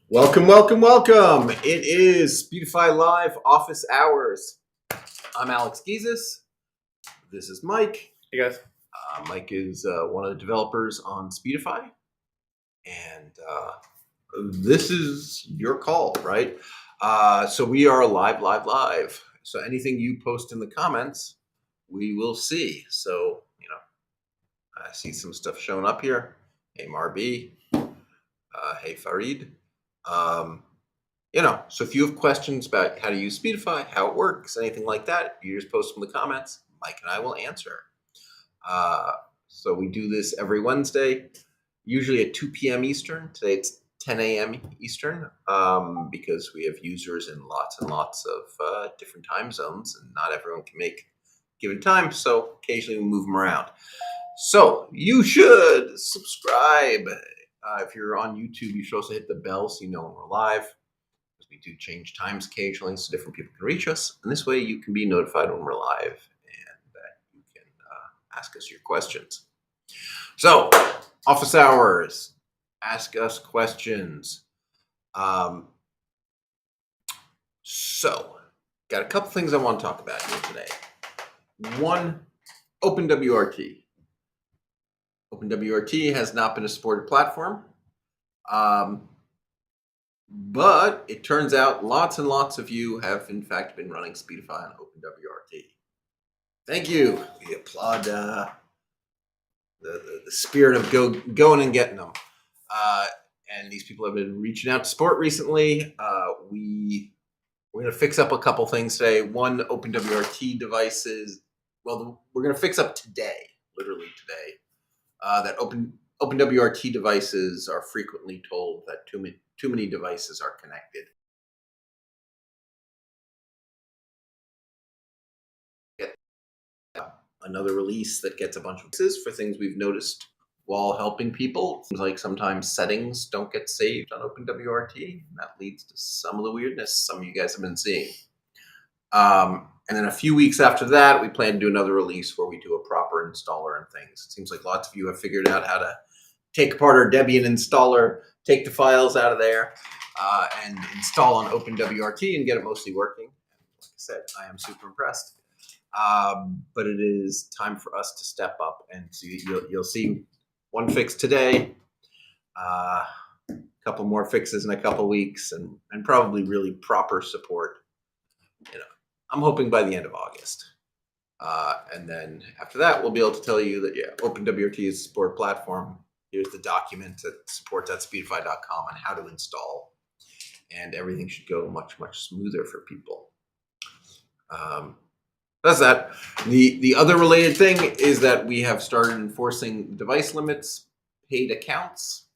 Welcome, welcome, welcome. It is Speedify Live Office Hours. I'm Alex Gizis. This is Mike. Hey guys. Mike is one of the developers on Speedify. And this is your call, right? So we are live. So anything you post in the comments, we will see. So, I see some stuff showing up here. Hey, Marby. Hey, Farid. So if you have questions about how to use Speedify, how it works, anything like that, you just post them in the comments. Mike and I will answer. So we do this every Wednesday, usually at 2 p.m. Eastern. Today it's 10 a.m. Eastern because we have users in lots and lots of different time zones, and not everyone can make given time. So occasionally we move them around. So you should subscribe. If you're on YouTube, you should also hit the bell so you know when we're live. We do change times occasionally so different people can reach us. And this way you can be notified when we're live and you can ask us your questions. So, office hours, ask us questions. So, got a couple things I want to talk about here today. One, OpenWRT. OpenWRT has not been a supported platform. But it turns out lots and lots of you have, in fact, been running Speedify on OpenWRT. Thank you. We applaud the spirit of going and getting them. And these people have been reaching out to support recently. We We're going to fix up a couple things today. One, OpenWRT devices. Well, we're going to fix up today, literally today, that OpenWRT devices are frequently told that too many devices are connected. Get another release that gets a bunch of fixes for things we've noticed while helping people. Seems like sometimes settings don't get saved on OpenWRT, and that leads to some of the weirdness some of you guys have been seeing. And then a few weeks after that, we plan to do another release where we do a proper installer and things. It seems like lots of you have figured out how to take apart our Debian installer, take the files out of there, and install on OpenWRT and get it mostly working. Like I said, I am super impressed. But it is time for us to step up, and so you'll see one fix today, a couple more fixes in a couple weeks, and probably really proper support. I'm hoping by the end of August. And then after that, we'll be able to tell you that, yeah, OpenWRT is a support platform. Here's the document at support.speedify.com on how to install. And everything should go much, much smoother for people. That's that. The other related thing is that we have started enforcing device limits. Paid accounts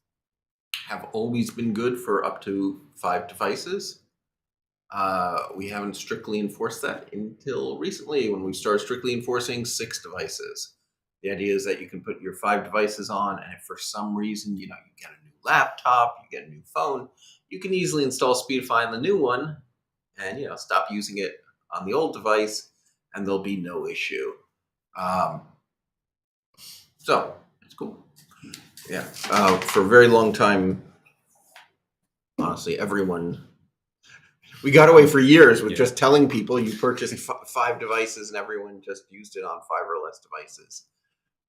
have always been good for up to 5 devices. We haven't strictly enforced that until recently when we started strictly enforcing 6 devices. The idea is that you can put your 5 devices on, and if for some reason, you get a new laptop, you get a new phone, you can easily install Speedify on the new one and, stop using it on the old device, and there'll be no issue. So it's cool. Yeah. For a very long time, honestly, we got away for years with just telling people you purchased 5 devices and everyone just used it on 5 or less devices.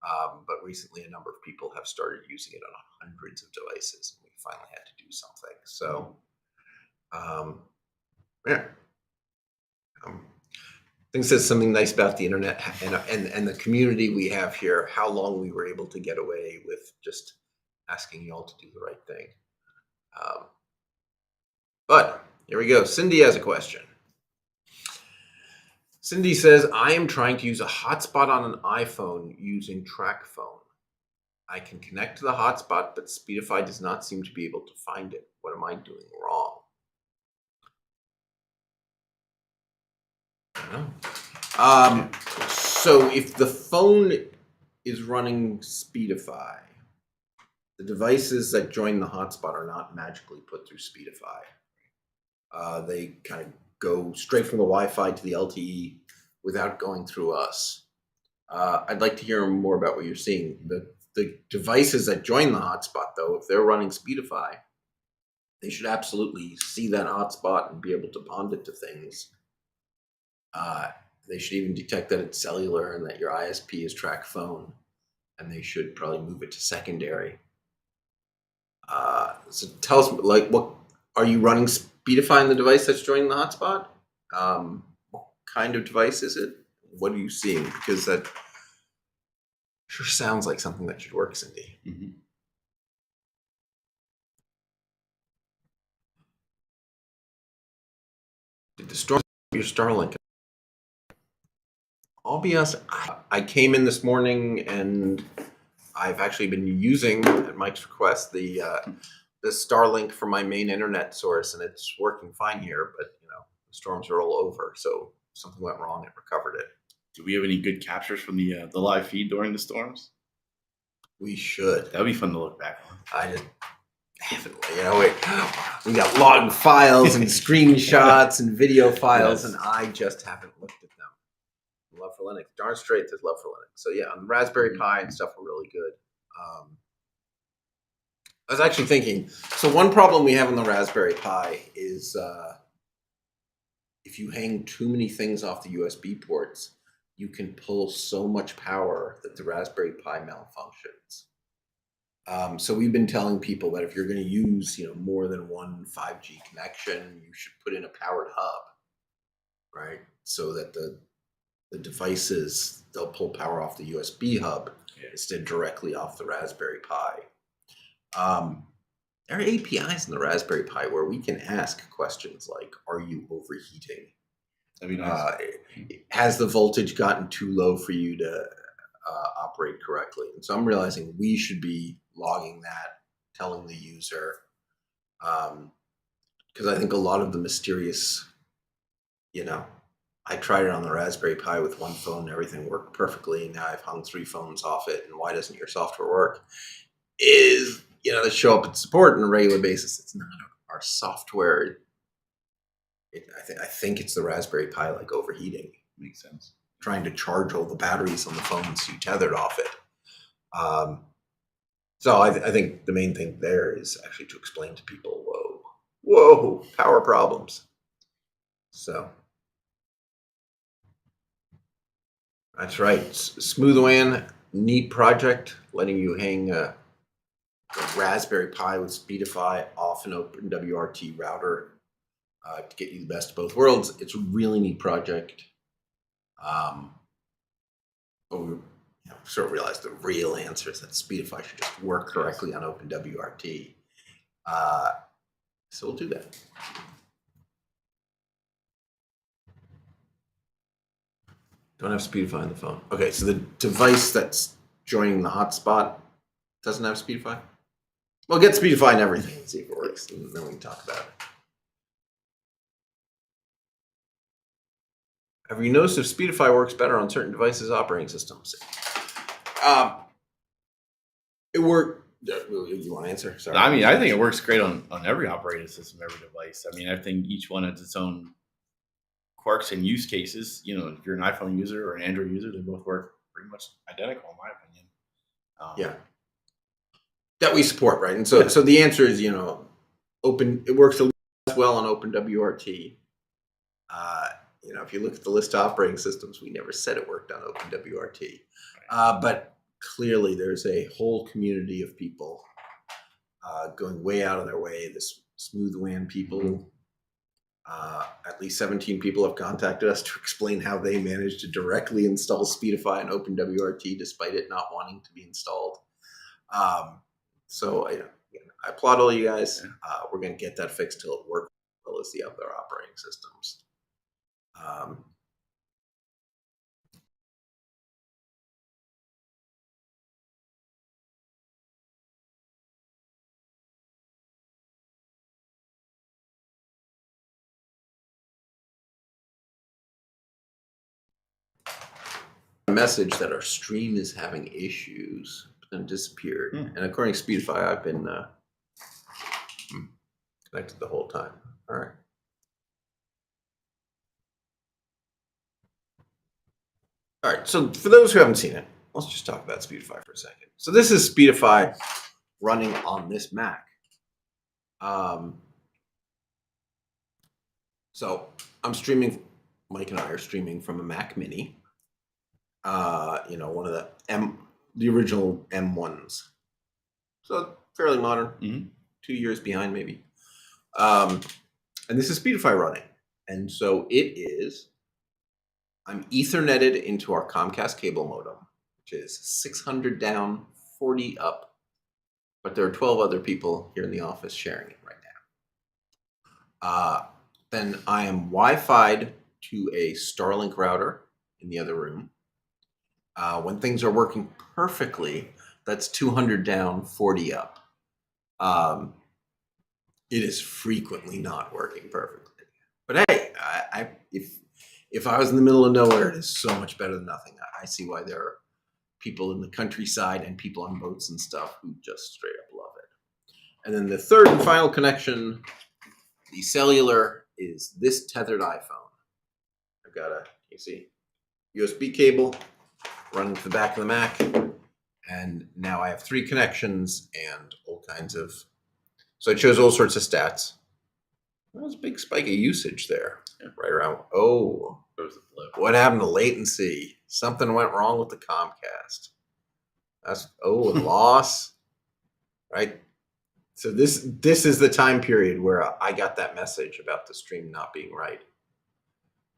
But recently, a number of people have started using it on hundreds of devices, and we finally had to do something. So, yeah. I think it says something nice about the internet and the community we have here, how long we were able to get away with just asking y'all to do the right thing. But here we go. Cindy has a question. Cindy says, I am trying to use a hotspot on an iPhone using TrackPhone. I can connect to the hotspot, but Speedify does not seem to be able to find it. What am I doing wrong? I don't know. So if the phone is running Speedify, the devices that join the hotspot are not magically put through Speedify. They kind of go straight from the Wi-Fi to the LTE without going through us. I'd like to hear more about what you're seeing. The devices that join the hotspot, though, if they're running Speedify, they should absolutely see that hotspot and be able to bond it to things. They should even detect that it's cellular and that your ISP is TrackPhone, and they should probably move it to secondary. So tell us, what are you running Speedify on the device that's joining the hotspot? What kind of device is it? What are you seeing? Because that sure sounds like something that should work, Cindy. Mm-hmm. Did the storm your Starlink? I'll be honest, I came in this morning and I've actually been using, at Mike's request, the Starlink for my main internet source, and it's working fine here, but the storms are all over, so something went wrong and recovered it. Do we have any good captures from the live feed during the storms? We should. That'd be fun to look back on. I just haven't, we got log files and screenshots and video files, and I just haven't looked at them. Love for Linux. Darn straight, there's love for Linux. So yeah, on the Raspberry Pi and stuff were really good. I was actually thinking, so one problem we have on the Raspberry Pi is if you hang too many things off the USB ports, you can pull so much power that the Raspberry Pi malfunctions. So we've been telling people that if you're going to use more than one 5G connection, you should put in a powered hub, right? So that the devices, they'll pull power off the USB hub instead directly off the Raspberry Pi. there are APIs in the Raspberry Pi where we can ask questions like, "Are you overheating? That'd be nice. Has the voltage gotten too low for you to operate correctly?" And so I'm realizing we should be logging that, telling the user, because I think a lot of the mysterious, I tried it on the Raspberry Pi with one phone, and everything worked perfectly, and now I've hung 3 phones off it, and why doesn't your software work? Is, they show up at support on a regular basis. It's not our software. I think it's the Raspberry Pi overheating. Makes sense. Trying to charge all the batteries on the phones you tethered off it. So I think the main thing there is actually to explain to people, whoa, power problems. So that's right. Smooth WAN, neat project, letting you hang a Raspberry Pi with Speedify off an OpenWRT router to get you the best of both worlds. It's a really neat project. But we sort of realized the real answer is that Speedify should just work correctly on OpenWRT. So we'll do that. Don't have Speedify on the phone. Okay, so the device that's joining the hotspot doesn't have Speedify? Well, get Speedify and everything and see if it works, and then we can talk about it. Have you noticed if Speedify works better on certain devices' operating systems? It worked. You want to answer? Sorry. I mean, I think it works great on every operating system, every device. I mean, I think each one has its own quirks and use cases. If you're an iPhone user or an Android user, they both work pretty much identical, in my opinion. Yeah. That we support, right? And so the answer is, it works as well on OpenWRT. If you look at the list of operating systems, we never said it worked on OpenWRT. But clearly there's a whole community of people going way out of their way. This Smooth WAN people, at least 17 people have contacted us to explain how they managed to directly install Speedify and OpenWRT despite it not wanting to be installed. So I applaud all you guys. We're going to get that fixed till it works as well as the other operating systems. A message that our stream is having issues and disappeared. And according to Speedify, I've been connected the whole time. All right. All right, so for those who haven't seen it, let's just talk about Speedify for a second. So this is Speedify running on this Mac. So I'm streaming, Mike and I are streaming from a Mac Mini. One of the original M1s. So fairly modern, 2 years behind maybe. And this is Speedify running. And so I'm Ethernetted into our Comcast cable modem, which is 600 down, 40 up. But there are 12 other people here in the office sharing it right now. Then I am Wi-Fi'd to a Starlink router in the other room. When things are working perfectly, that's 200 down, 40 up. It is frequently not working perfectly. But hey, if I was in the middle of nowhere, it is so much better than nothing. I see why there are people in the countryside and people on boats and stuff who just straight up love it. And then the third and final connection, the cellular, is this tethered iPhone. I've got you see, USB cable running to the back of the Mac. And now I have 3 connections and all kinds of... So it shows all sorts of stats. There was a big spike of usage there. Right around... Oh, what happened to latency? Something went wrong with the Comcast. A loss. Right? So this is the time period where I got that message about the stream not being right.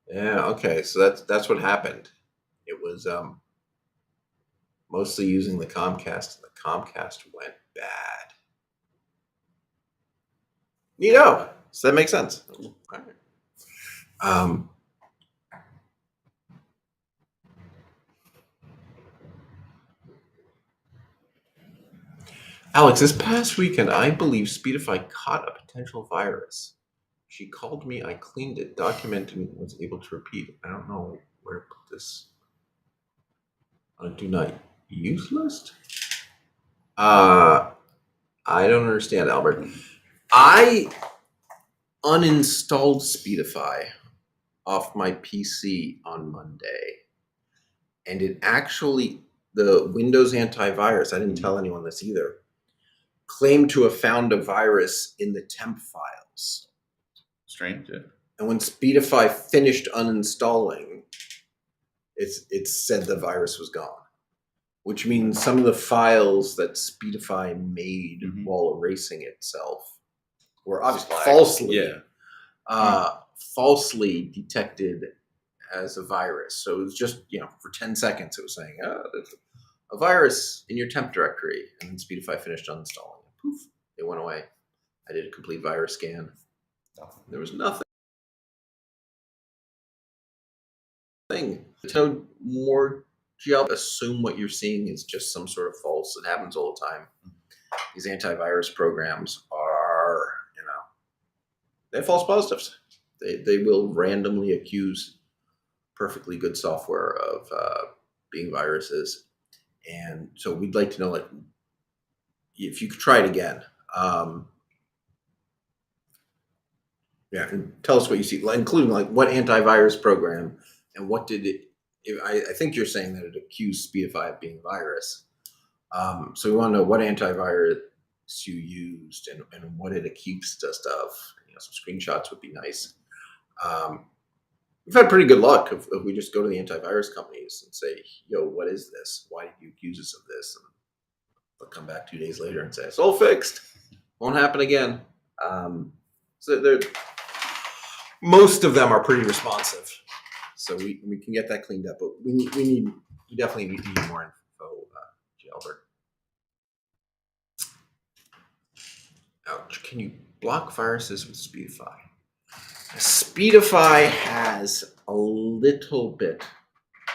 Yeah, okay. So that's what happened. It was mostly using the Comcast, and the Comcast went bad. Neato. Does that make sense? All right. Alex, this past weekend, I believe Speedify caught a potential virus. She called me, I cleaned it, documented, and was able to repeat. I don't know where to put this on a do not use list. I don't understand, Albert. I uninstalled Speedify off my PC on Monday, and it actually, the Windows antivirus, I didn't tell anyone this either, claimed to have found a virus in the temp files. Strange. Yeah. And when Speedify finished uninstalling, it said the virus was gone, which means some of the files that Speedify made while erasing itself were obviously falsely detected as a virus. So it was just, for 10 seconds it was saying, there's a virus in your temp directory. And then Speedify finished uninstalling. Poof, it went away. I did a complete virus scan. There was nothing. So more assume what you're seeing is just some sort of false. It happens all the time. These antivirus programs are, they have false positives. They will randomly accuse perfectly good software of being viruses. And so we'd like to know, like, if you could try it again. And tell us what you see, including like what antivirus program and what did it. I think you're saying that it accused Speedify of being a virus. So we want to know what antivirus you used and what it accused us of. Some screenshots would be nice. We've had pretty good luck if we just go to the antivirus companies and say, yo, what is this? Why did you accuse us of this? And they'll come back 2 days later and say, it's all fixed. Won't happen again. So most of them are pretty responsive. So we can get that cleaned up, but we definitely need more info, Albert. Ouch. Can you block viruses with Speedify? Speedify has a little bit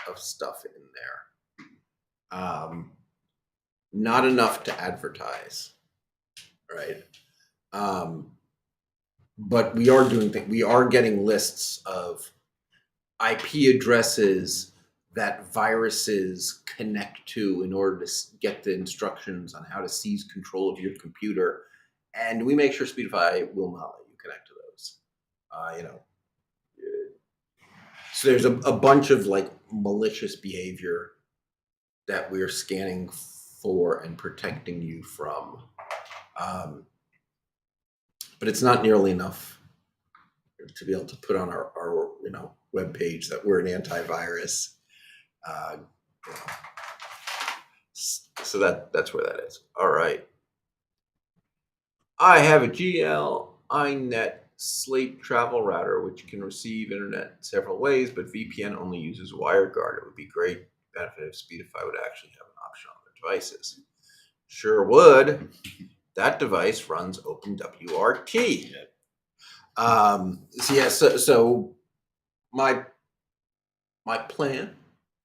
of stuff in there. Not enough to advertise, right? But we are doing things. We are getting lists of IP addresses that viruses connect to in order to get the instructions on how to seize control of your computer. And we make sure Speedify will not let you connect to those. So there's a bunch of like malicious behavior that we're scanning for and protecting you from. But it's not nearly enough to be able to put on our web page that we're an antivirus. So that's where that is. All right. I have a GL iNet Slate travel router, which can receive internet several ways, but VPN only uses WireGuard. It would be great benefit if Speedify would actually have an option on their devices. Sure would. That device runs OpenWRT. So my plan,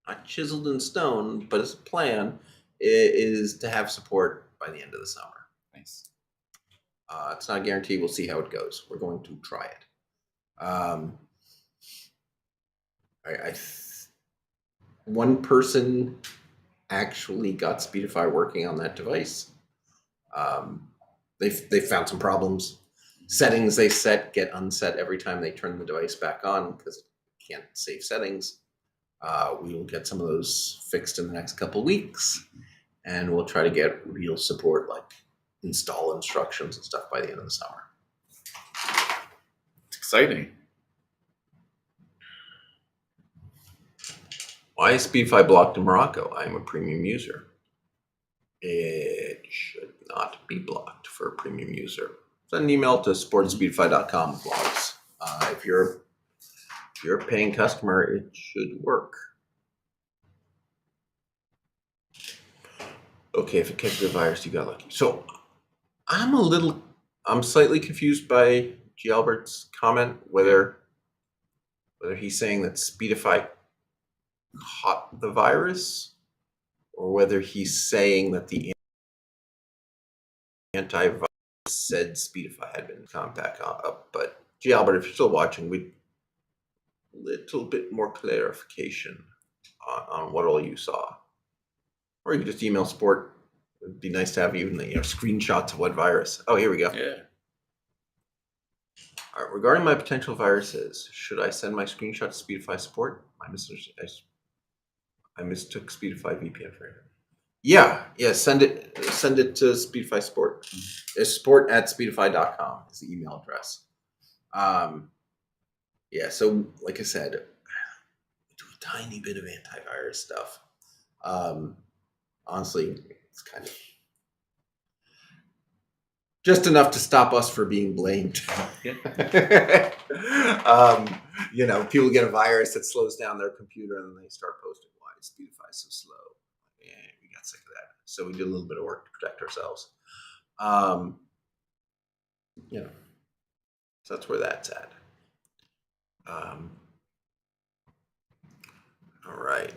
not chiseled in stone, but it's a plan, is to have support by the end of the summer. Nice. It's not a guarantee. We'll see how it goes. We're going to try it. One person actually got Speedify working on that device. They found some problems. Settings they set get unset every time they turn the device back on because it can't save settings. We will get some of those fixed in the next couple weeks, and we'll try to get real support, like install instructions and stuff, by the end of the summer. It's exciting. Why is Speedify blocked in Morocco? I am a premium user. It should not be blocked for a premium user. Send an email to support@speedify.com with logs. If you're a paying customer, it should work. Okay, if it catches the virus, you got lucky. So I'm a little I'm slightly confused by G. Albert's comment, whether he's saying that Speedify caught the virus, or whether he's saying that the antivirus said Speedify had been back up. But G. Albert, if you're still watching, we'd a little bit more clarification on what all you saw. Or you could just email support. It'd be nice to have even screenshots of what virus. Oh, here we go. Yeah. All right, regarding my potential viruses, should I send my screenshot to Speedify support? I mistook Speedify VPN for it. Yeah, send it to Speedify support. It's support@speedify.com is the email address. Yeah, so like I said, we do a tiny bit of antivirus stuff. Honestly, it's kind of just enough to stop us from being blamed. Yeah. People get a virus that slows down their computer and then they start posting, why is Speedify so slow? Yeah, we got sick of that. So we did a little bit of work to protect ourselves. So that's where that's at. All right.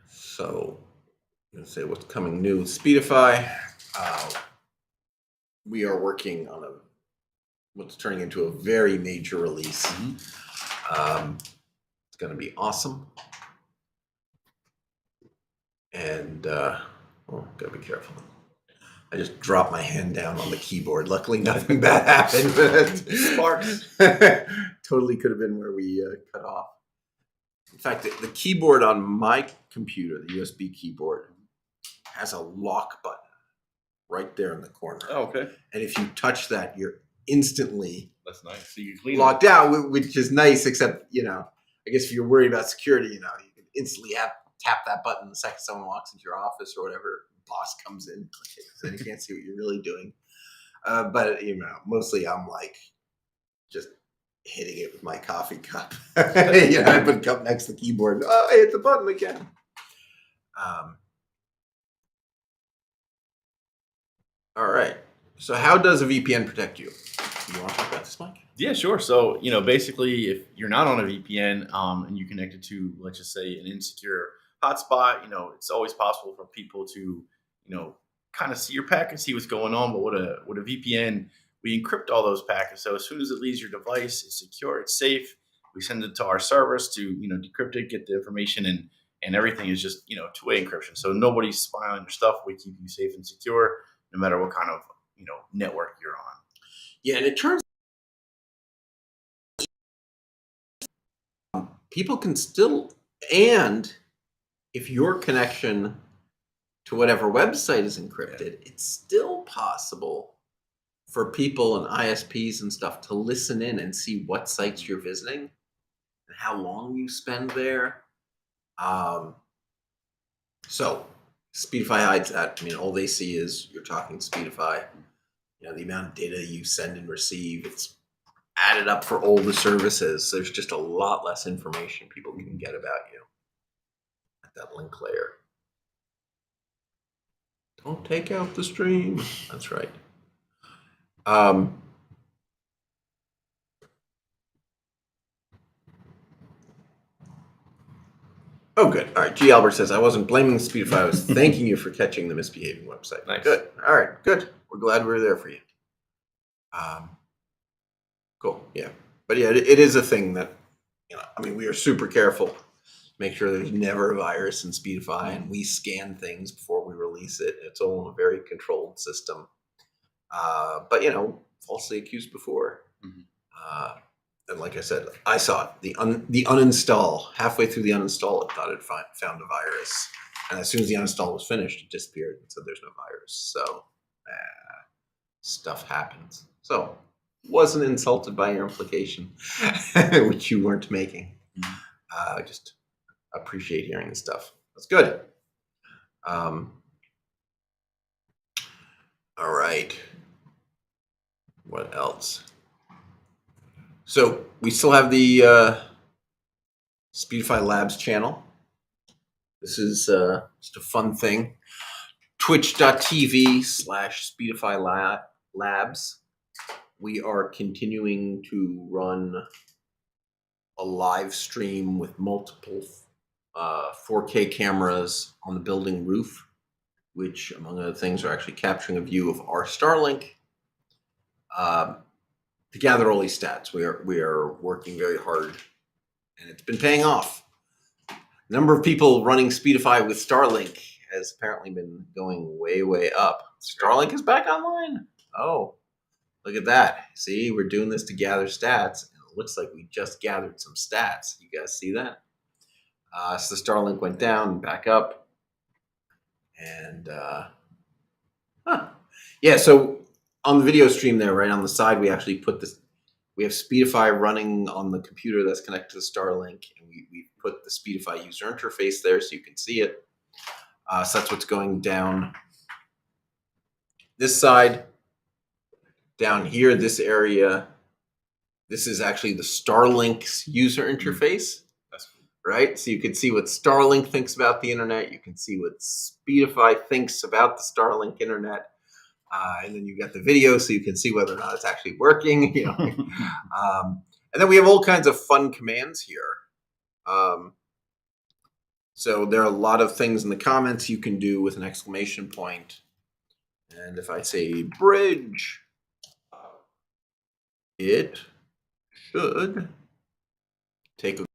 So I'm going to say what's coming new with Speedify. We are working on what's turning into a very major release. It's going to be awesome. And gotta be careful. I just dropped my hand down on the keyboard. Luckily, nothing bad happened. Sparks. Totally could have been where we cut off. In fact, the keyboard on my computer, the USB keyboard, has a lock button right there in the corner. Oh, okay. And if you touch that, you're instantly That's nice. So you can clean locked out, which is nice, except, I guess if you're worried about security, you can instantly tap that button the second someone walks into your office or whatever, boss comes in, then you can't see what you're really doing. But, mostly I'm like just hitting it with my coffee cup. I put a cup next to the keyboard. Oh, I hit the button again. All right. So how does a VPN protect you? You want to talk about this, Mike? Yeah, sure. So, basically, if you're not on a VPN and you connect it to, let's just say, an insecure hotspot, it's always possible for people to, kind of see your packet, see what's going on. But with a VPN, we encrypt all those packets. So as soon as it leaves your device, it's secure, it's safe. We send it to our servers to, decrypt it, get the information, and everything is just, two-way encryption. So nobody's spying on your stuff. We keep you safe and secure, no matter what kind of, network you're on. Yeah, and it turns people can still, and if your connection to whatever website is encrypted, it's still possible for people and ISPs and stuff to listen in and see what sites you're visiting and how long you spend there. So Speedify hides that. All they see is you're talking Speedify. The amount of data you send and receive, it's added up for all the services. There's just a lot less information people can get about you at that link layer. Don't take out the stream. That's right. Oh, good. All right. G. Albert says, I wasn't blaming Speedify. I was thanking you for catching the misbehaving website. Nice. Good. All right. Good. We're glad we were there for you. Cool. Yeah. But yeah, it is a thing that, we are super careful. Make sure there's never a virus in Speedify, and we scan things before we release it. It's all in a very controlled system. But, falsely accused before. Mm-hmm. And like I said, I saw it. The uninstall, halfway through the uninstall, it thought it found a virus. And as soon as the uninstall was finished, it disappeared and said there's no virus. So stuff happens. So wasn't insulted by your implication, which you weren't making. I just appreciate hearing this stuff. That's good. All right. What else? So we still have the Speedify Labs channel. This is just a fun thing. Twitch.tv/Speedify Labs. We are continuing to run a live stream with multiple 4K cameras on the building roof, which, among other things, are actually capturing a view of our Starlink. To gather all these stats, we are working very hard, and it's been paying off. The number of people running Speedify with Starlink has apparently been going way up. Starlink is back online. Oh, look at that. See, we're doing this to gather stats, and it looks like we just gathered some stats. You guys see that? So the Starlink went down and back up. And, yeah, so on the video stream there, right on the side, we actually put this. We have Speedify running on the computer that's connected to the Starlink, and we put the Speedify user interface there so you can see it. So that's what's going down this side. Down here, this area, this is actually the Starlink's user interface. That's cool. Right? So you can see what Starlink thinks about the internet. You can see what Speedify thinks about the Starlink internet. And then you got the video, so you can see whether or not it's actually working. You know, and then we have all kinds of fun commands here. So there are a lot of things in the comments you can do with an exclamation point. And if I say bridge, it should take a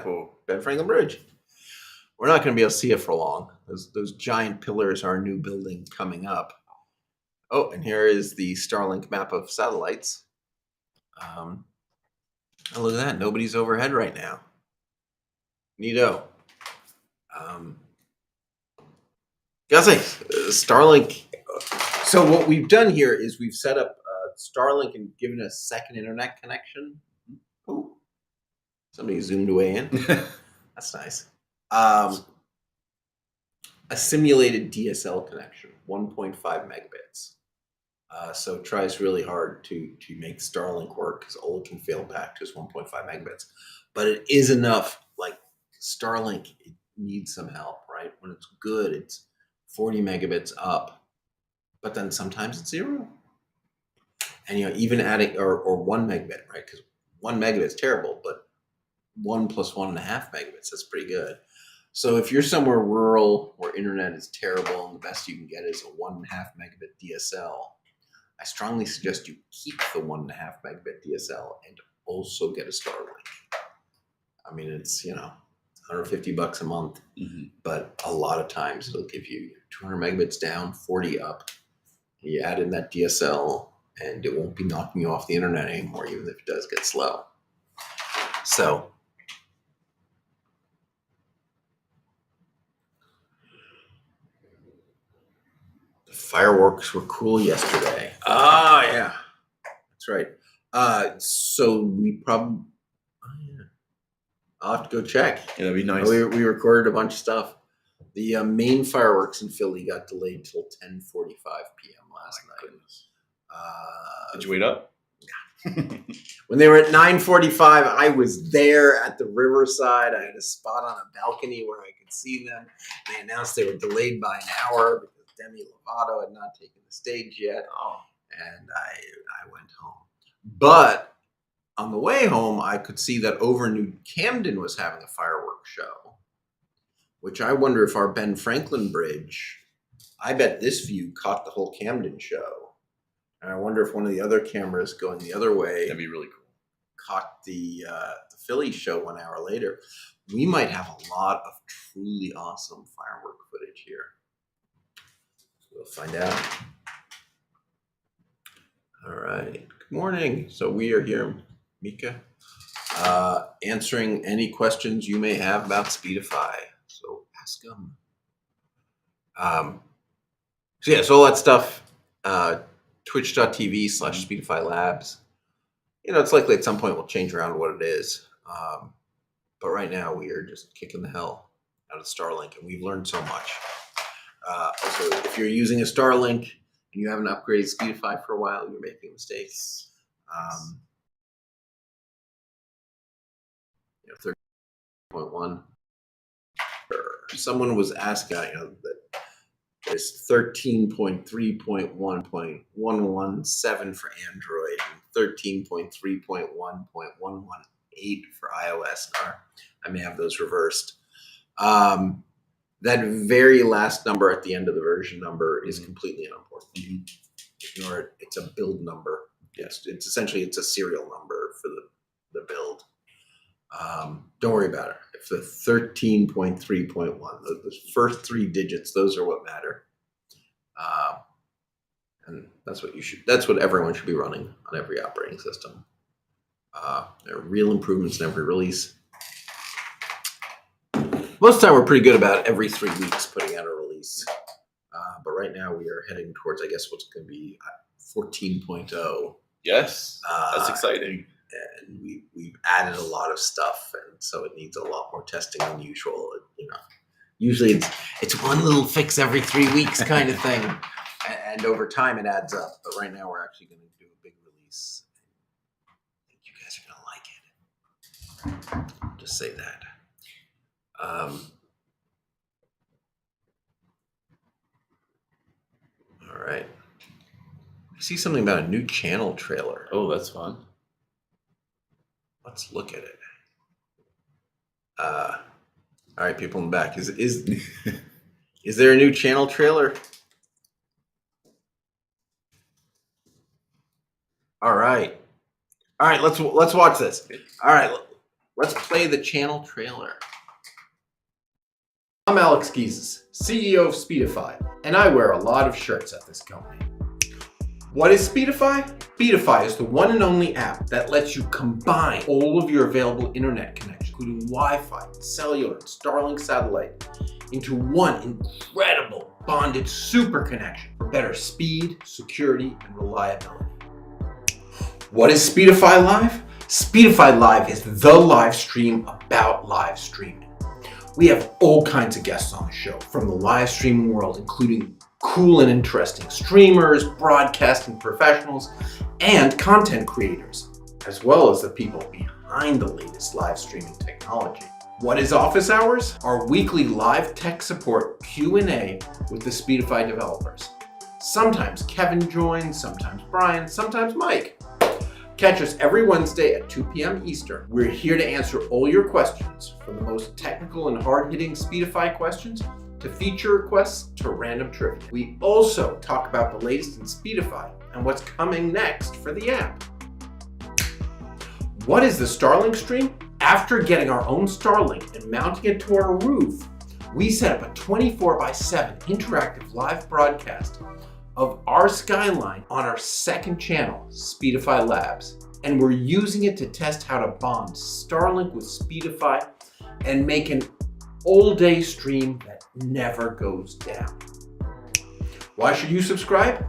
cool Ben Franklin Bridge. We're not going to be able to see it for long. Those giant pillars are a new building coming up. Oh, and here is the Starlink map of satellites. Oh, look at that. Nobody's overhead right now. Neato. Starlink. So what we've done here is we've set up Starlink and given a second internet connection. Oh, somebody zoomed away in. That's nice. A simulated DSL connection, 1.5 megabits. So it tries really hard to make Starlink work because all it can fail back to is 1.5 megabits. But it is enough. Like Starlink, it needs some help, right? When it's good, it's 40 megabits up. But then sometimes it's 0. And even adding or 1 megabit, right? Because 1 megabit is terrible, but 1 plus 1.5 megabits, that's pretty good. So if you're somewhere rural where internet is terrible and the best you can get is a 1.5 megabit DSL, I strongly suggest you keep the 1.5 megabit DSL and also get a Starlink. I mean, it's $150 a month, but a lot of times it'll give you 200 megabits down, 40 up. You add in that DSL, and it won't be knocking you off the internet anymore, even if it does get slow. So. Fireworks were cool yesterday. Yeah, that's right. So we probably, I'll have to go check. Yeah, that'd be nice. We recorded a bunch of stuff. The main fireworks in Philly got delayed till 10:45 p.m. last night. Did you wait up? When they were at 9:45, I was there at the riverside. I had a spot on a balcony where I could see them. They announced they were delayed by an hour because Demi Lovato had not taken the stage yet. And I went home. But on the way home, I could see that over New Camden was having a fireworks show, which I wonder if our Ben Franklin Bridge, I bet this view caught the whole Camden show. And I wonder if one of the other cameras going the other way, that'd be really cool, caught the Philly show 1 hour later. We might have a lot of truly awesome firework footage here. We'll find out. All right. Good morning. So we are here, Mika, answering any questions you may have about Speedify. So ask them. So all that stuff, twitch.tv/Speedify Labs. It's likely at some point we'll change around what it is. But right now we are just kicking the hell out of Starlink, and we've learned so much. Also, if you're using a Starlink and you haven't upgraded Speedify for a while, you're making mistakes. 30.1. Someone was asking, that There's 13.3.1.117 for Android and 13.3.1.118 for iOS. I may have those reversed. That very last number at the end of the version number is completely unimportant. Ignore it. It's a build number. It's essentially it's a serial number for the build. Don't worry about it. If the 13.3.1, the first 3 digits, those are what matter. And that's what everyone should be running on every operating system. There are real improvements in every release. Most of the time we're pretty good about every 3 weeks putting out a release. But right now we are heading towards, I guess, what's going to be 14.0. Yes, that's exciting. And we've added a lot of stuff, and so it needs a lot more testing than usual. Usually it's one little fix every 3 weeks kind of thing, and over time it adds up. But right now we're actually going to do a big release. I think you guys are going to like it. Just say that. All right. I see something about a new channel trailer. Oh, that's fun. Let's look at it. All right, people in the back. Is there a new channel trailer? All right. Let's watch this. All right, let's play the channel trailer. I'm Alex Gies, CEO of Speedify, and I wear a lot of shirts at this company. What is Speedify? Speedify is the one and only app that lets you combine all of your available internet connections, including Wi-Fi, cellular, and Starling satellite, into one incredible bonded super connection for better speed, security, and reliability. What is Speedify Live? Speedify Live is the live stream about live streaming. We have all kinds of guests on the show from the live streaming world, including cool and interesting streamers, broadcasting professionals, and content creators, as well as the people behind the latest live streaming technology. What is Office Hours? Our weekly live tech support Q&A with the Speedify developers. Sometimes Kevin joins, sometimes Brian, sometimes Mike. Catch us every Wednesday at 2 p.m. Eastern. We're here to answer all your questions, from the most technical and hard-hitting Speedify questions to feature requests to random trivia. We also talk about the latest in Speedify and what's coming next for the app. What is the Starling stream? After getting our own Starling and mounting it to our roof, we set up a 24/7 interactive live broadcast of our skyline on our second channel, Speedify Labs. And we're using it to test how to bond Starlink with Speedify and make an all-day stream that never goes down. Why should you subscribe?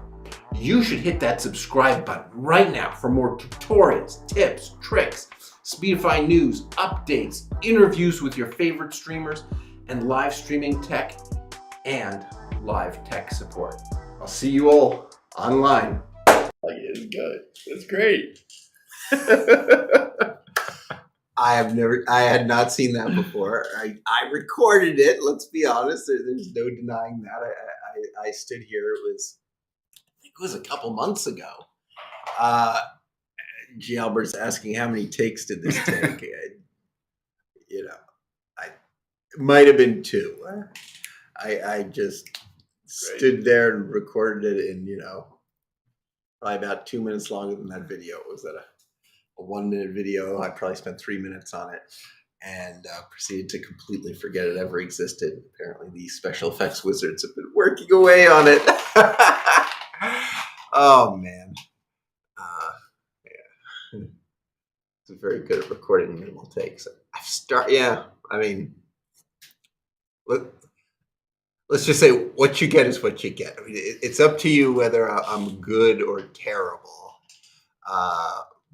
You should hit that subscribe button right now for more tutorials, tips, tricks, Speedify news, updates, interviews with your favorite streamers, and live streaming tech and live tech support. I'll see you all online. It's good. It's great. I had not seen that before. I recorded it. Let's be honest. There's no denying that. I stood here. I think it was a couple months ago. G. Albert's asking how many takes did this take. It might have been 2. I just stood there and recorded it in, probably about 2 minutes longer than that video. It was a 1-minute video. I probably spent 3 minutes on it and proceeded to completely forget it ever existed. Apparently the special effects wizards have been working away on it. Oh, man. Yeah. It's very good at recording minimal takes. Let's just say what you get is what you get. I mean, it's up to you whether I'm good or terrible.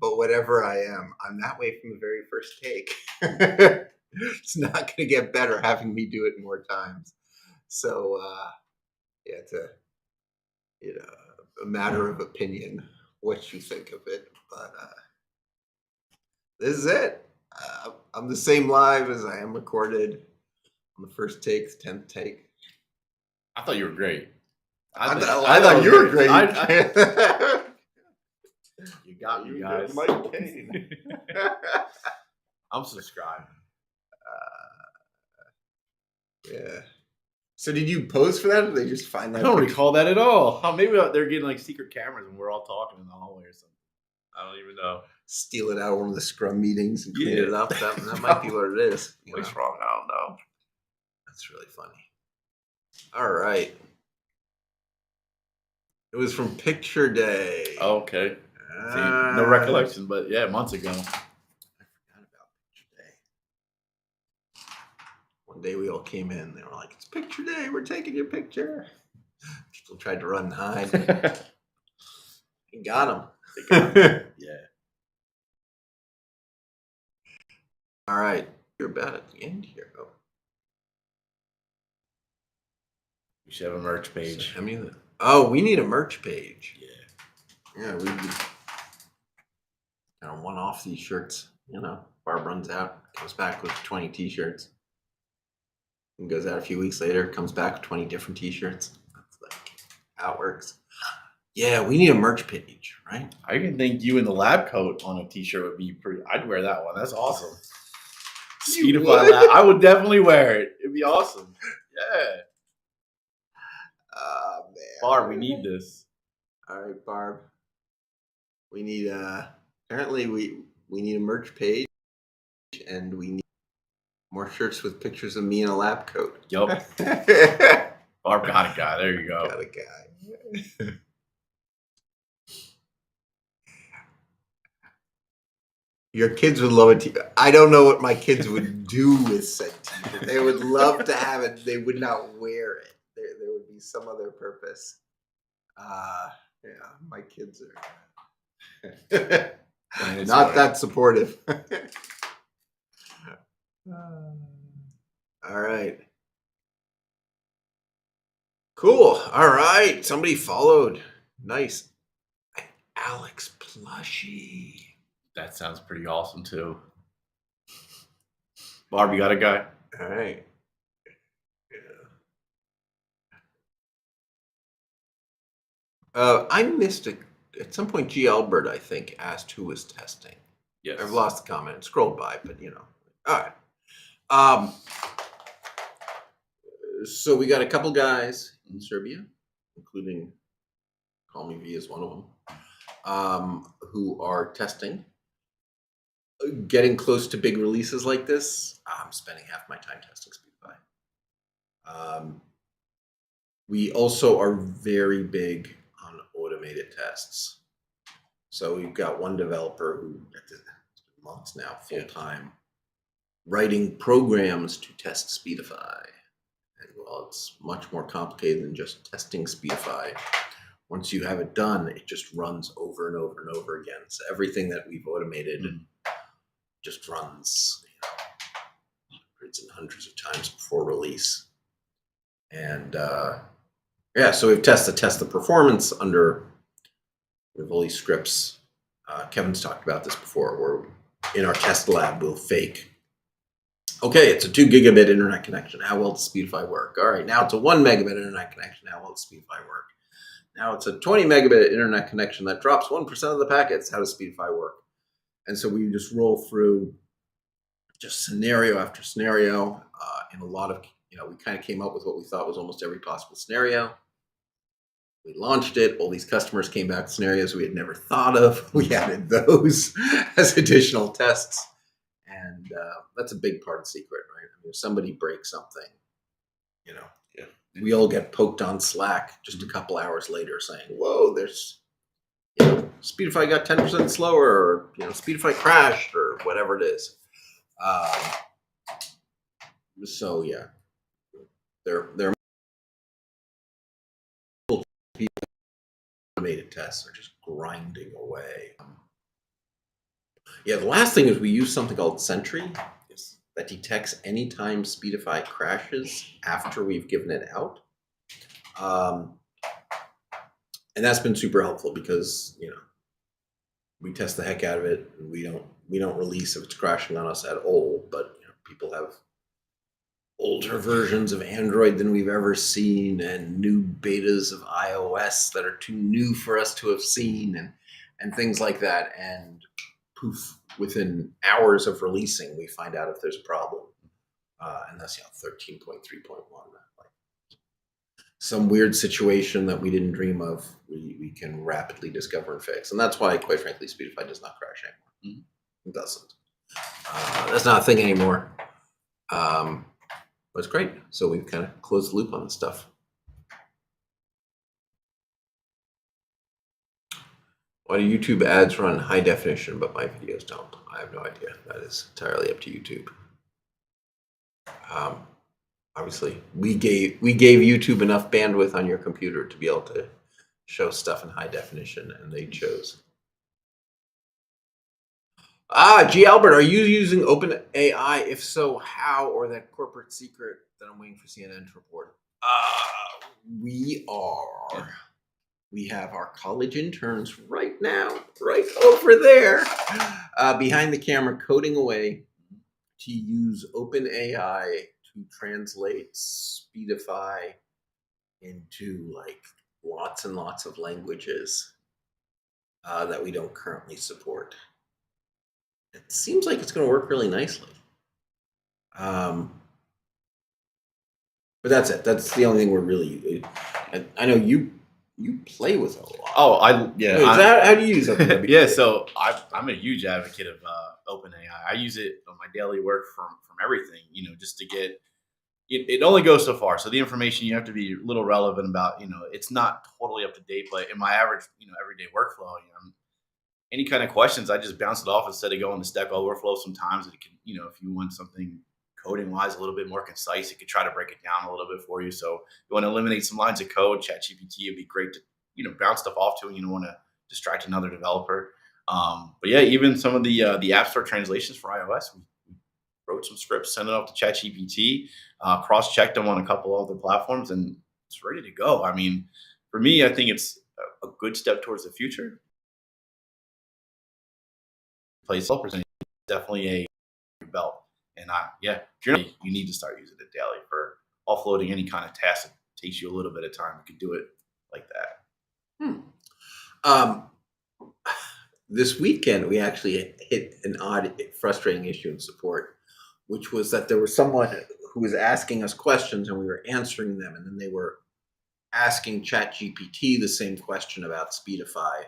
But whatever I am, I'm that way from the very first take. It's not going to get better having me do it more times. So, it's a matter of opinion what you think of it. But this is it. I'm the same live as I am recorded on the first take, the 10th take. I thought you were great. I thought you were great. You got me, guys. Mike Kane. I'm subscribed. Yeah. So did you pose for that, or did they just find that? I don't recall that at all. Oh, maybe they're getting like secret cameras and we're all talking in the hallway or something. I don't even know. Steal it out of one of the scrum meetings and clean it up. That might be what it is. What's wrong? I don't know. That's really funny. All right. It was from Picture Day. Oh, okay. See, no recollection, but yeah, months ago. I forgot about Picture Day. One day we all came in. They were like, "It's Picture Day. We're taking your picture." People tried to run and hide. He got him. Yeah. All right. You're about at the end here. Oh. We should have a merch page. We need a merch page. Yeah, we kind of one-off these shirts. Barb runs out, comes back with 20 T-shirts, and goes out a few weeks later, comes back with 20 different T-shirts. That's like how it works. Yeah, we need a merch page, right? I even think you in the lab coat on a T-shirt would be pretty. I'd wear that one. That's awesome. Speedify Lab. I would definitely wear it. It'd be awesome. Yeah. Man. Barb, we need this. All right, Barb. We need apparently we need a merch page, and we need more shirts with pictures of me in a lab coat. Yup. Barb got a guy. There you go. Got a guy. Your kids would love it. I don't know what my kids would do with said t-shirt. They would love to have it. They would not wear it. There would be some other purpose. Yeah, my kids are not that supportive. All right. Cool. All right. Somebody followed. Nice. Alex Plushie. That sounds pretty awesome too. Barb, you got a guy? All right. I missed it. At some point, G. Albert, I think, asked who was testing. Yes. I've lost the comment. It scrolled by, but All right. So we got a couple guys in Serbia, including Call Me V is one of them, who are testing. Getting close to big releases like this, I'm spending half my time testing Speedify. We also are very big on automated tests. So we've got one developer who, months now, full time, writing programs to test Speedify. And well, it's much more complicated than just testing Speedify. Once you have it done, it just runs over and over and over again. So everything that we've automated just runs hundreds and hundreds of times before release. And so we've test the performance with all these scripts. Kevin's talked about this before, where in our test lab we'll fake, okay, it's a 2 gigabit internet connection. How well does Speedify work? All right, now it's a 1 megabit internet connection. How well does Speedify work? Now it's a 20 megabit internet connection that drops 1% of the packets. How does Speedify work? And so we just roll through just scenario after scenario. In a lot of, we kind of came up with what we thought was almost every possible scenario. We launched it. All these customers came back with scenarios we had never thought of. We added those as additional tests. And that's a big part of the secret, right? I mean, if somebody breaks something, we all get poked on Slack just a couple hours later saying, whoa, there's, Speedify got 10% slower, or, Speedify crashed, or whatever it is. So, yeah, they're automated tests are just grinding away. The last thing is we use something called Sentry that detects anytime Speedify crashes after we've given it out. And that's been super helpful because, we test the heck out of it. And we don't release if it's crashing on us at all, but people have older versions of Android than we've ever seen, and new betas of iOS that are too new for us to have seen, and things like that. And poof, within hours of releasing, we find out if there's a problem. And that's 13.3.1. Like some weird situation that we didn't dream of, we can rapidly discover and fix. And that's why, quite frankly, Speedify does not crash anymore. It doesn't. That's not a thing anymore. But it's great. So we've kind of closed the loop on this stuff. Why do YouTube ads run high definition, but my videos don't? I have no idea. That is entirely up to YouTube. Obviously, we gave YouTube enough bandwidth on your computer to be able to show stuff in high definition, and they chose. G. Albert, are you using OpenAI? If so, how? Or that corporate secret that I'm waiting for CNN to report? We are. We have our college interns right now, right over there, behind the camera, coding away to use OpenAI to translate Speedify into like lots and lots of languages that we don't currently support. It seems like it's going to work really nicely. But that's it. That's the only thing we're really. I know you play with it a lot. Oh, How do you use it? Yeah, so I'm a huge advocate of OpenAI. I use it on my daily work from everything, just to get it only goes so far. So the information you have to be a little relevant about, it's not totally up to date, but in my average, everyday workflow, any kind of questions, I just bounce it off instead of going to Stack Overflow. Sometimes it can, if you want something coding wise a little bit more concise, it could try to break it down a little bit for you. So you want to eliminate some lines of code, ChatGPT would be great to, bounce stuff off to, and you don't want to distract another developer. But yeah, even some of the App Store translations for iOS, we wrote some scripts, sent it off to ChatGPT, cross-checked them on a couple other platforms, and it's ready to go. I mean, for me, I think it's a good step towards the future. Place developers, and it's definitely a belt. And if you need to start using it daily for offloading any kind of task that takes you a little bit of time. You can do it like that. This weekend, we actually hit an odd, frustrating issue in support, which was that there was someone who was asking us questions and we were answering them, and then they were asking ChatGPT the same question about Speedify,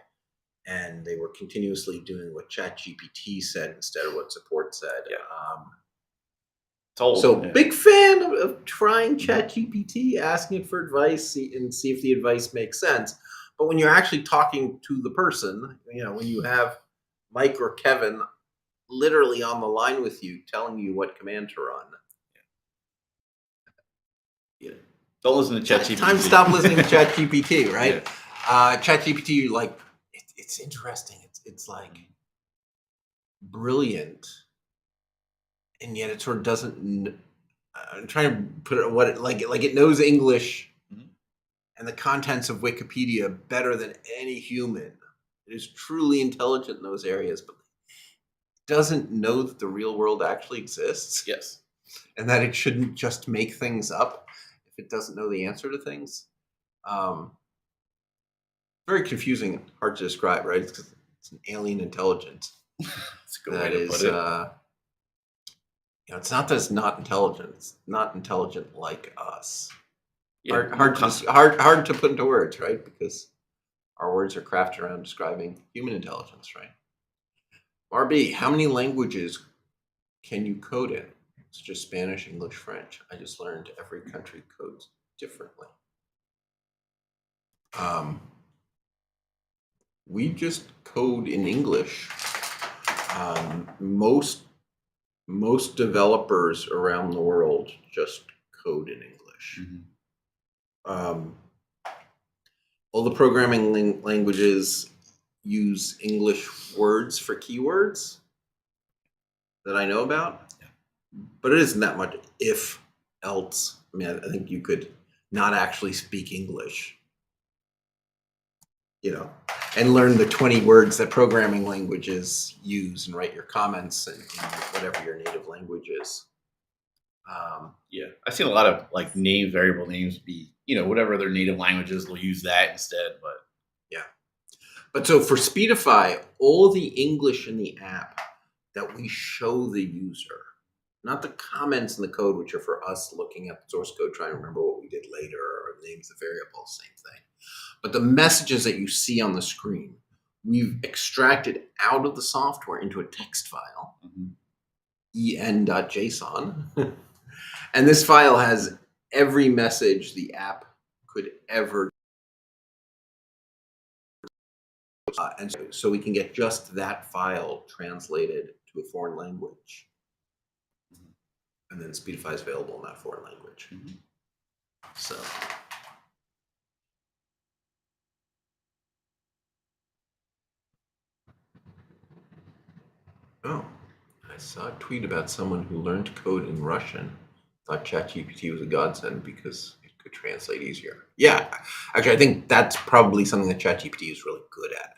and they were continuously doing what ChatGPT said instead of what support said. Big fan of trying ChatGPT, asking it for advice, and see if the advice makes sense. But when you're actually talking to the person, when you have Mike or Kevin literally on the line with you, telling you what command to run, don't listen to ChatGPT. Time to stop listening to ChatGPT, right? Yeah. ChatGPT, like, it's interesting. It's like brilliant, and yet it sort of doesn't. I'm trying to put it what it like it knows English and the contents of Wikipedia better than any human. It is truly intelligent in those areas, but it doesn't know that the real world actually exists. Yes, and that it shouldn't just make things up if it doesn't know the answer to things. Very confusing and hard to describe, right? It's an alien intelligence. That's a good way to put it. It's not that it's not intelligent. It's not intelligent like us. Yeah, hard to put into words, right? Because our words are crafted around describing human intelligence, right? Barb, how many languages can you code in? It's just Spanish, English, French. I just learned every country codes differently. We just code in English. Most developers around the world just code in English. All the programming languages use English words for keywords that I know about, but it isn't that much if, else. I mean, I think you could not actually speak English, and learn the 20 words that programming languages use and write your comments in whatever your native language is. Yeah, I've seen a lot of like variable names be, whatever their native language is, they'll use that instead. But Yeah. But so for Speedify, all the English in the app that we show the user, not the comments in the code, which are for us looking at the source code, trying to remember what we did later or names of variables, same thing. But the messages that you see on the screen, we've extracted out of the software into a text file, en.json. And this file has every message the app could ever. And so we can get just that file translated to a foreign language. And then Speedify is available in that foreign language. So. Oh, I saw a tweet about someone who learned code in Russian, thought ChatGPT was a godsend because it could translate easier. Yeah, actually, I think that's probably something that ChatGPT is really good at.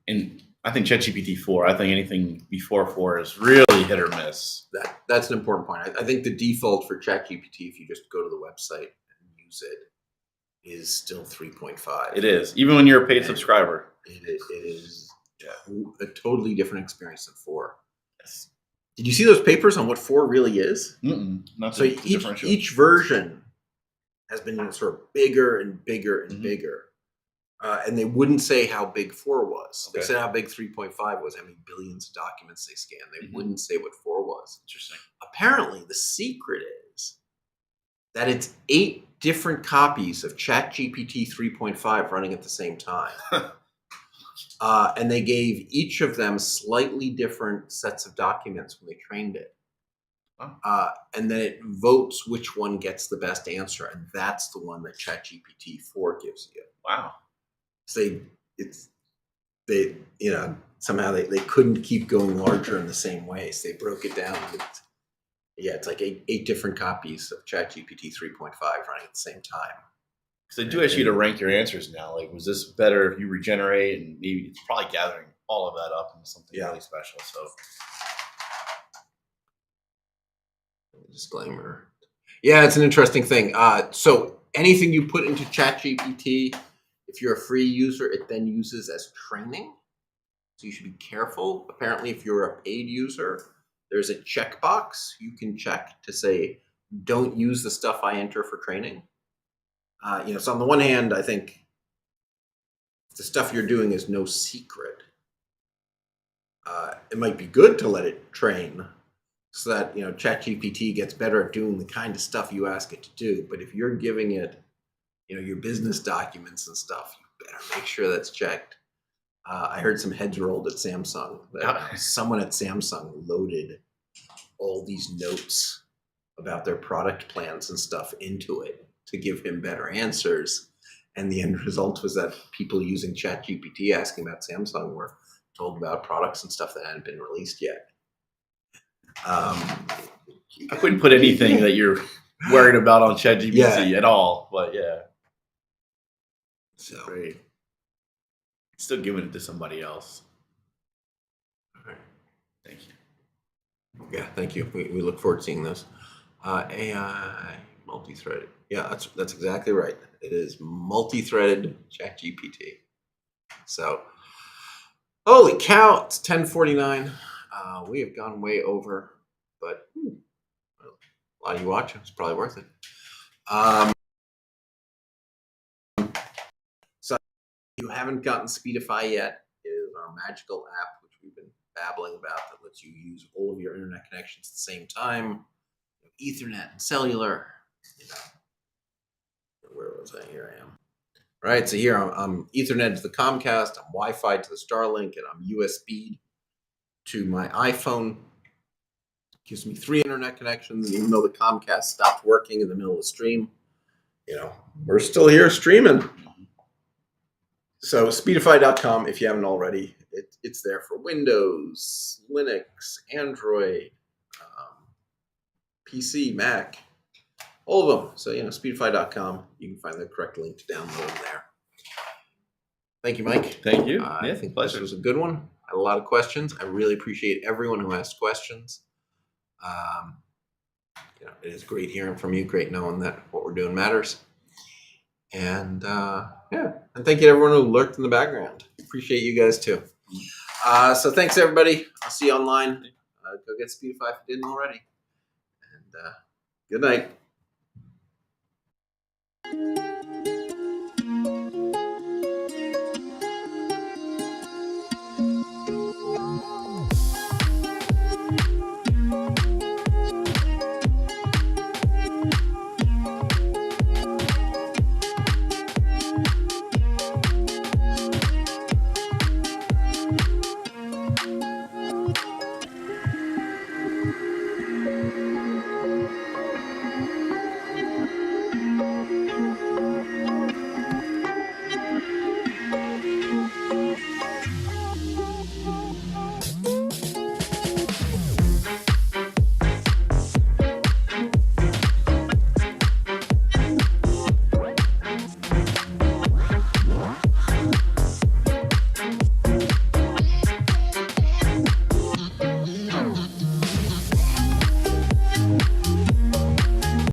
And I think ChatGPT 4, I think anything before 4 is really hit or miss. That's an important point. I think the default for ChatGPT, if you just go to the website and use it, is still 3.5. It is. Even when you're a paid subscriber. It is a totally different experience than 4. Yes. Did you see those papers on what 4 really is? Not so each version has been sort of bigger and bigger and bigger. And they wouldn't say how big 4 was. Okay. They said how big 3.5 was, how many billions of documents they scanned. They wouldn't say what 4 was. Interesting. Apparently, the secret is that it's 8 different copies of ChatGPT 3.5 running at the same time. And they gave each of them slightly different sets of documents when they trained it. And then it votes which one gets the best answer. And that's the one that ChatGPT 4 gives you. Wow. So somehow they couldn't keep going larger in the same way. So they broke it down. It's like eight different copies of ChatGPT 3.5 running at the same time. Because they do ask you to rank your answers now. Like, was this better if you regenerate? And maybe it's probably gathering all of that up into something really special. So, disclaimer. Yeah, it's an interesting thing. So anything you put into ChatGPT, if you're a free user, it then uses as training. So you should be careful. Apparently, if you're a paid user, there's a checkbox you can check to say, don't use the stuff I enter for training. So on the one hand, I think the stuff you're doing is no secret. It might be good to let it train so that, ChatGPT gets better at doing the kind of stuff you ask it to do. But if you're giving it, your business documents and stuff, you better make sure that's checked. I heard some heads rolled at Samsung that someone at Samsung loaded all these notes about their product plans and stuff into it to give him better answers. And the end result was that people using ChatGPT asking about Samsung were told about products and stuff that hadn't been released yet. I wouldn't put anything that you're worried about on ChatGPT at all, but So great. Still giving it to somebody else. All right. Thank you. Yeah, thank you. We look forward to seeing this. AI multi-threaded. Yeah, that's exactly right. It is multi-threaded ChatGPT. So, holy cow! It's 10:49. We have gone way over, but a lot of you watching. It's probably worth it. So, if you haven't gotten Speedify yet, it is our magical app, which we've been babbling about, that lets you use all of your internet connections at the same time. Ethernet and cellular. Where was I? Here I am. Right, so here I'm Ethernet to the Comcast, I'm Wi-Fi to the Starlink, and I'm USB to my iPhone. Gives me 3 internet connections, and even though the Comcast stopped working in the middle of the stream, we're still here streaming. So Speedify.com, if you haven't already, it's there for Windows, Linux, Android, PC, Mac, all of them. So, Speedify.com, you can find the correct link to download there. Thank you, Mike. Thank you. I think this was a good one. I had a lot of questions. I really appreciate everyone who asked questions. It is great hearing from you. Great knowing that what we're doing matters. And and thank you to everyone who lurked in the background. Appreciate you guys too. So thanks everybody. I'll see you online. Go get Speedify if you didn't already. And good night.